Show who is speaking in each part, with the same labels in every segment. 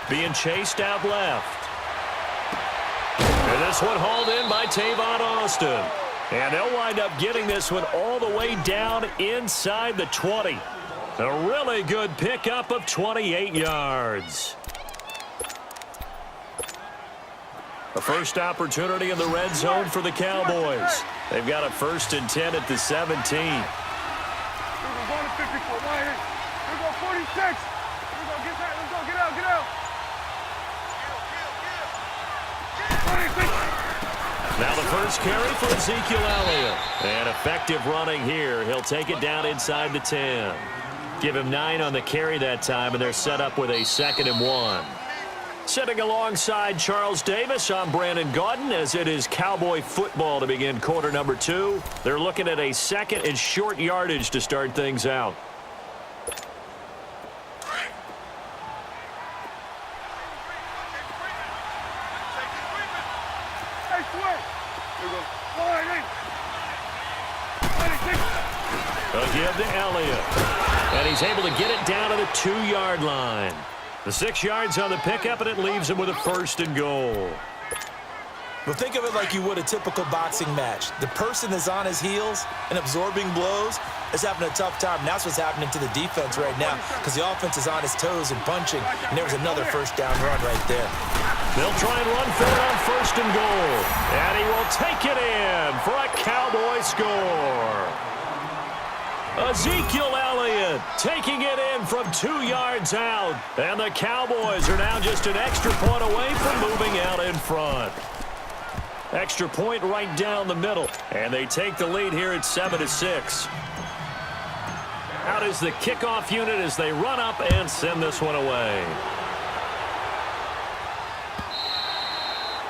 Speaker 1: being chased out left. And this one hauled in by Tavon Austin. And they'll wind up getting this one all the way down inside the 20. A really good pickup of 28 yards. A first opportunity in the red zone for the Cowboys. They've got a 1st and 10 at the 17. Now the first carry for Ezekiel Elliott. And effective running here. He'll take it down inside the 10. Give him 9 on the carry that time, and they're set up with a 2nd and 1. Sitting alongside Charles Davis, I'm Brandon Gaudin as it is Cowboy football to begin quarter number 2. They're looking at a 2nd and short yardage to start things out. A give to Elliott. And he's able to get it down to the 2-yard line. The 6 yards on the pickup, and it leaves him with a 1st and goal.
Speaker 2: Well, think of it like you would a typical boxing match. The person is on his heels and absorbing blows is having a tough time. And that's what's happening to the defense right now because the offense is on his toes and punching. And there was another 1st down run right there.
Speaker 1: They'll try and run for it on 1st and goal. And he will take it in for a Cowboy score. Ezekiel Elliott taking it in from 2 yards out. And the Cowboys are now just an extra point away from moving out in front. Extra point right down the middle. And they take the lead here at 7-6. Out is the kickoff unit as they run up and send this one away.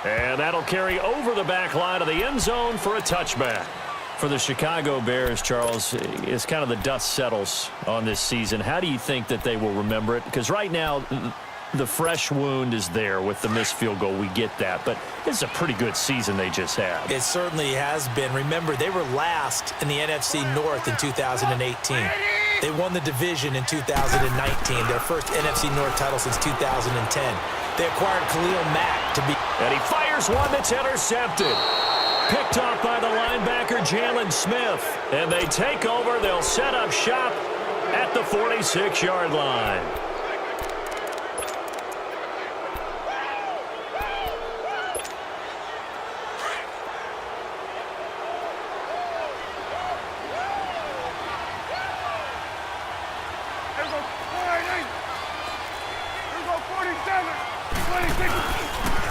Speaker 1: And that'll carry over the back line of the end zone for a touchback. For the Chicago Bears, Charles, as kind of the dust settles on this season, how do you think that they will remember it? Because right now, the fresh wound is there with the missed field goal. We get that. But this is a pretty good season they just had.
Speaker 2: It certainly has been. Remember, they were last in the NFC North in 2018. They won the division in 2019, their first NFC North title since 2010. They acquired Khalil Mack to be...
Speaker 1: And he fires one that's intercepted. Picked off by the linebacker, Jalen Smith. And they take over. They'll set up shop at the 46-yard line.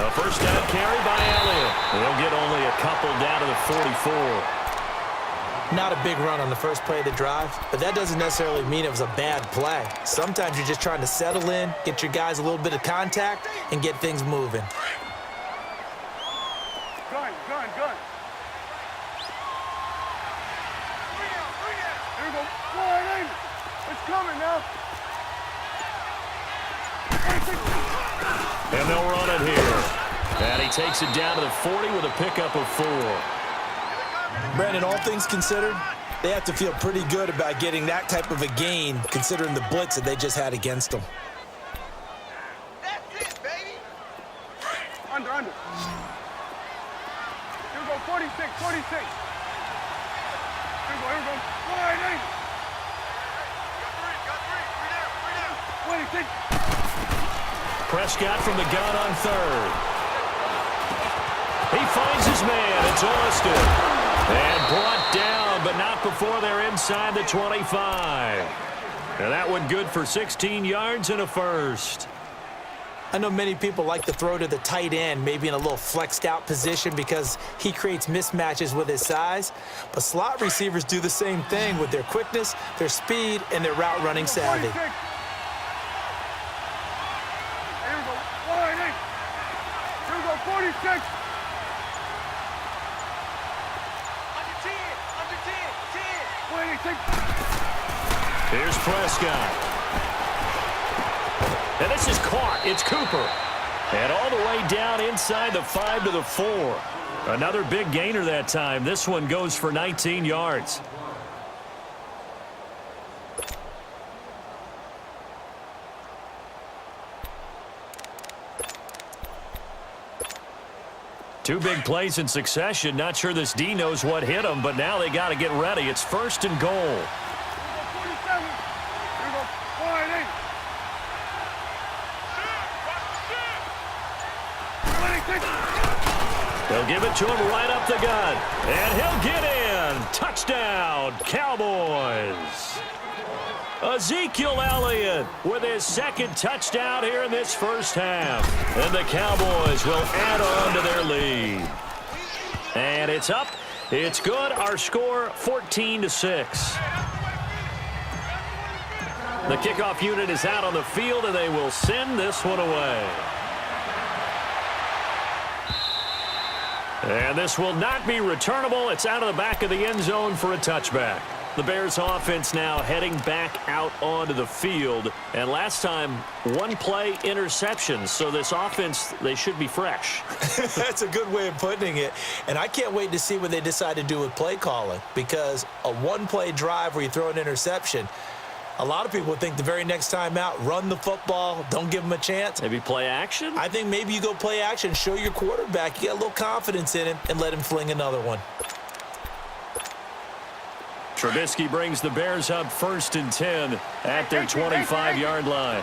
Speaker 1: A first down carry by Elliott. They'll get only a couple down to the 44.
Speaker 2: Not a big run on the first play of the drive, but that doesn't necessarily mean it was a bad play. Sometimes you're just trying to settle in, get your guys a little bit of contact, and get things moving.
Speaker 3: Gun. Here we go. Flying in. It's coming now.
Speaker 1: And they'll run it here. And he takes it down to the 40 with a pickup of 4.
Speaker 2: Brandon, all things considered, they have to feel pretty good about getting that type of a gain, considering the blitz that they just had against them.
Speaker 3: That's it, baby. Under. Here we go, 46. Here we go. Flying in. Got 3 down. 26.
Speaker 1: Prescott from the gun on 3rd. He finds his man. It's Austin. And brought down, but not before they're inside the 25. And that one good for 16 yards and a first.
Speaker 2: I know many people like to throw to the tight end, maybe in a little flexed out position because he creates mismatches with his size. But slot receivers do the same thing with their quickness, their speed, and their route running savvy.
Speaker 3: Here we go, 46.
Speaker 1: Here's Prescott. And this is caught. It's Cooper. And all the way down inside the 5 to the 4. Another big gainer that time. This one goes for 19 yards. Two big plays in succession. Not sure this D knows what hit him, but now they got to get ready. It's first and goal.
Speaker 3: 47. Here we go. 180.
Speaker 1: They'll give it to him right up the gut. And he'll get in. Touchdown, Cowboys. Ezekiel Elliott with his second touchdown here in this first half. And the Cowboys will add on to their lead. And it's up. It's good. Our score, 14-6. The kickoff unit is out on the field, and they will send this one away. And this will not be returnable. It's out of the back of the end zone for a touchback. The Bears offense now heading back out onto the field. And last time, one play interception. So this offense, they should be fresh.
Speaker 2: That's a good way of putting it. And I can't wait to see what they decide to do with play calling. Because a one-play drive where you throw an interception, a lot of people would think the very next time out, run the football, don't give them a chance.
Speaker 1: Maybe play action?
Speaker 2: I think maybe you go play action, show your quarterback, you get a little confidence in him, and let him fling another one.
Speaker 1: Trubisky brings the Bears up 1st and 10 at their 25-yard line.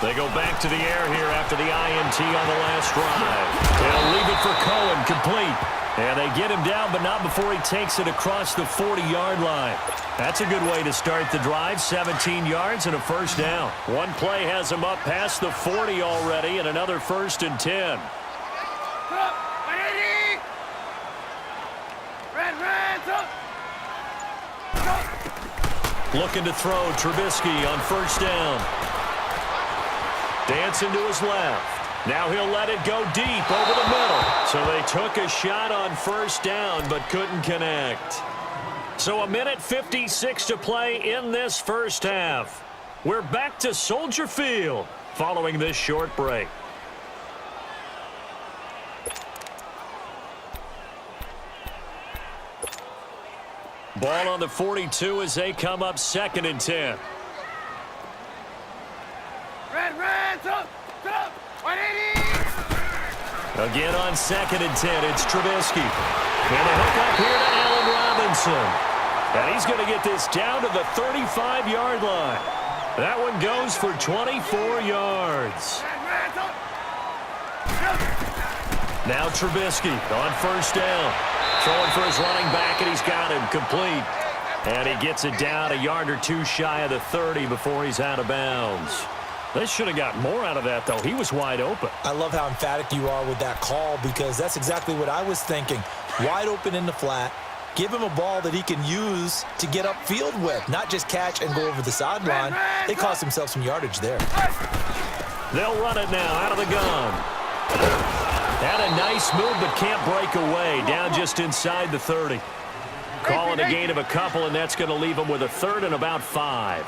Speaker 1: They go back to the air here after the INT on the last drive. They'll leave it for Cohen, complete. And they get him down, but not before he takes it across the 40-yard line. That's a good way to start the drive, 17 yards and a first down. One play has him up past the 40 already, and another 1st and 10. Looking to throw, Trubisky on first down. Dancing to his left. Now he'll let it go deep over the middle. So they took a shot on first down but couldn't connect. So a minute 56 to play in this first half. We're back to Soldier Field following this short break. Ball on the 42 as they come up 2nd and 10.
Speaker 3: Red, up. 180.
Speaker 1: Again on 2nd and 10, it's Trubisky. And a hook up here to Allen Robinson. And he's going to get this down to the 35-yard line. That one goes for 24 yards. Now Trubisky on first down. Throwing for his running back, and he's got him complete. And he gets it down a yard or two shy of the 30 before he's out of bounds. They should have got more out of that, though. He was wide open.
Speaker 2: I love how emphatic you are with that call because that's exactly what I was thinking. Wide open in the flat. Give him a ball that he can use to get upfield with, not just catch and go over the sideline. They cost themselves some yardage there.
Speaker 1: They'll run it now out of the gun. Had a nice move, but can't break away. Down just inside the 30. Calling a gain of a couple, and that's going to leave them with a 3rd and about 5.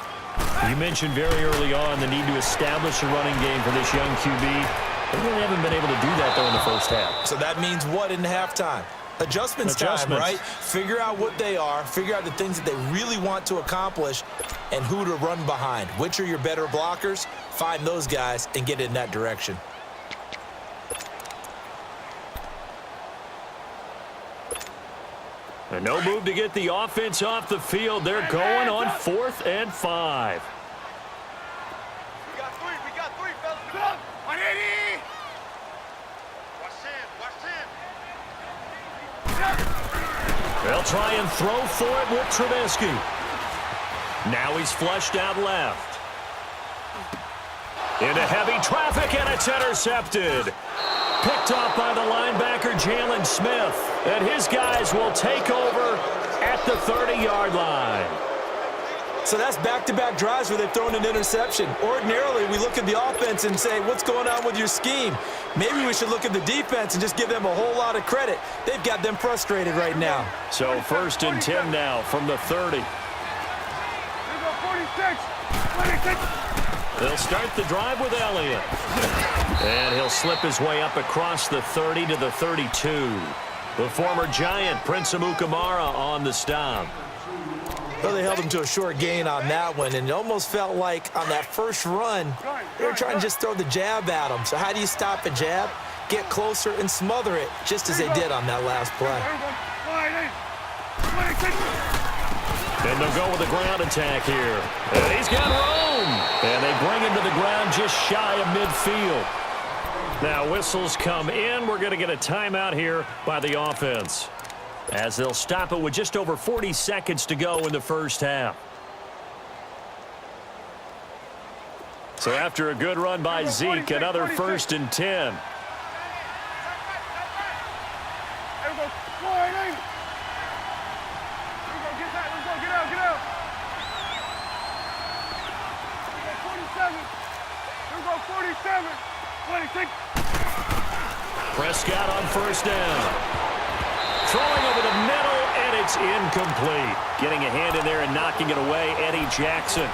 Speaker 1: You mentioned very early on the need to establish a running game for this young QB. They really haven't been able to do that, though, in the first half.
Speaker 2: So that means what in halftime? Adjustments time, right? Figure out what they are, figure out the things that they really want to accomplish, and who to run behind. Which are your better blockers? Find those guys and get in that direction.
Speaker 1: And no move to get the offense off the field. They're going on 4th and 5.
Speaker 3: We got three, fellas. 180. Watch in.
Speaker 1: They'll try and throw for it with Trubisky. Now he's flushed out left. Into heavy traffic, and it's intercepted. Picked off by the linebacker, Jalen Smith. And his guys will take over at the 30-yard line.
Speaker 2: So that's back-to-back drives where they've thrown an interception. Ordinarily, we look at the offense and say, what's going on with your scheme? Maybe we should look at the defense and just give them a whole lot of credit. They've got them frustrated right now.
Speaker 1: So 1st and 10 now from the 30.
Speaker 3: Here we go, 46.
Speaker 1: They'll start the drive with Elliott. And he'll slip his way up across the 30 to the 32. The former Giant, Prince Amukamara, on the stop.
Speaker 2: Well, they held him to a short gain on that one, and it almost felt like on that first run, they were trying to just throw the jab at him. So how do you stop a jab? Get closer and smother it, just as they did on that last play.
Speaker 1: And they'll go with the ground attack here. And he's got room. And they bring him to the ground just shy of midfield. Now whistles come in. We're going to get a timeout here by the offense, as they'll stop it with just over 40 seconds to go in the first half. So after a good run by Zeke, another 1st and 10. Prescott on 1st down. Throwing over the middle, and it's incomplete. Getting a hand in there and knocking it away, Eddie Jackson.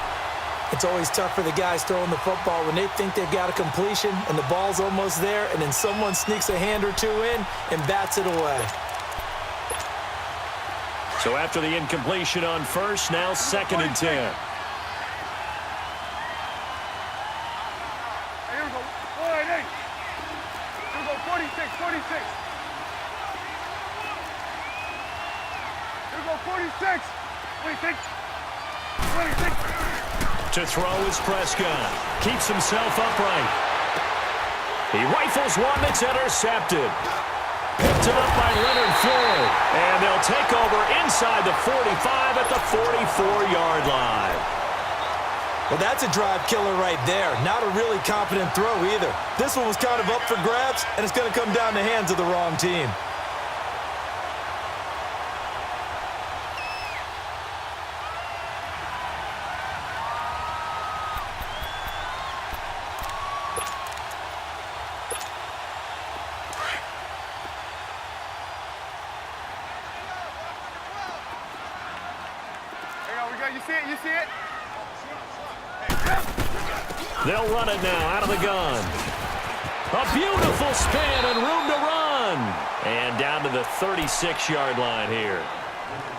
Speaker 2: It's always tough for the guys throwing the football when they think they've got a completion and the ball's almost there, and then someone sneaks a hand or two in and bats it away.
Speaker 1: So after the incompletion on 1st, now 2nd and 10.
Speaker 3: Here we go. 48. Here we go. 46. 46. Here we go. 46. 26. 26.
Speaker 1: To throw is Prescott. Keeps himself upright. He rifles one that's intercepted. Picked him up by Leonard Floyd. And they'll take over inside the 45 at the 44-yard line.
Speaker 2: Well, that's a drive killer right there. Not a really competent throw either. This one was kind of up for grabs, and it's going to come down the hands of the wrong team.
Speaker 3: You see it? You see it?
Speaker 1: They'll run it now out of the gun. A beautiful spin and room to run. And down to the 36-yard line here.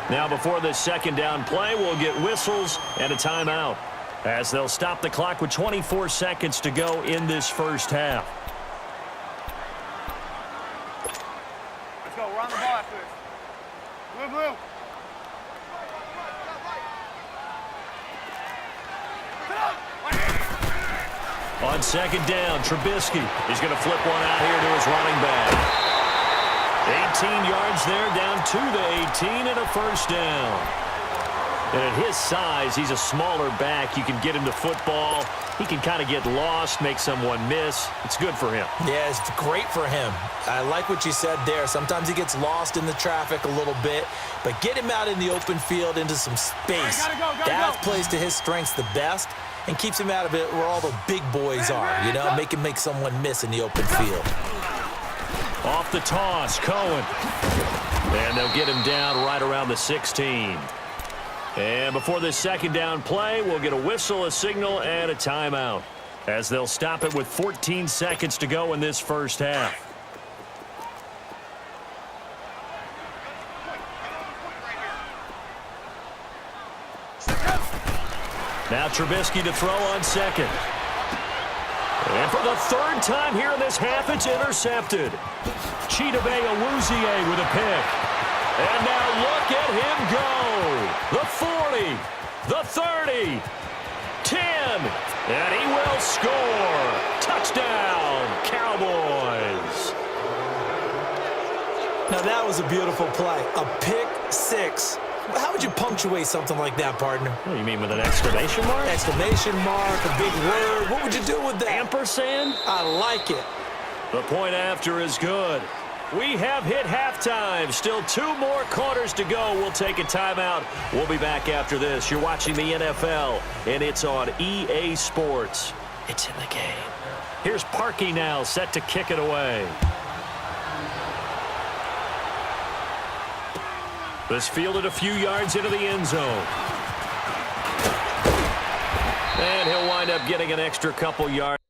Speaker 1: Now before this 2nd down play, we'll get whistles and a timeout, as they'll stop the clock with 24 seconds to go in this first half.
Speaker 3: Let's go. We're on the ball after this. Blue, blue.
Speaker 1: On 2nd down, Trubisky is going to flip one out here to his running back. 18 yards there, down to the 18 and a 1st down. And at his size, he's a smaller back. You can get him to football. He can kind of get lost, make someone miss. It's good for him.
Speaker 2: Yeah, it's great for him. I like what you said there. Sometimes he gets lost in the traffic a little bit, but get him out in the open field into some space. That plays to his strengths the best and keeps him out of it where all the big boys are, you know, make him make someone miss in the open field.
Speaker 1: Off the toss, Cohen. And they'll get him down right around the 16. And before this 2nd down play, we'll get a whistle, a signal, and a timeout, as they'll stop it with 14 seconds to go in this first half. Now Trubisky to throw on 2nd. And for the 3rd time here in this half, it's intercepted. Chidobe Awuzie with a pick. And now look at him go. The 40, the 30, 10, and he will score. Touchdown, Cowboys.
Speaker 2: Now that was a beautiful play. A pick 6. How would you punctuate something like that, partner?
Speaker 1: What do you mean, with an exclamation mark?
Speaker 2: Exclamation mark, a big word. What would you do with that?
Speaker 1: Ampersand?
Speaker 2: I like it.
Speaker 1: The point after is good. We have hit halftime. Still 2 more quarters to go. We'll take a timeout. We'll be back after this. You're watching the NFL, and it's on EA Sports. It's in the game. Here's Parkey now, set to kick it away. This fielded a few yards into the end zone. And he'll wind up getting an extra couple yards.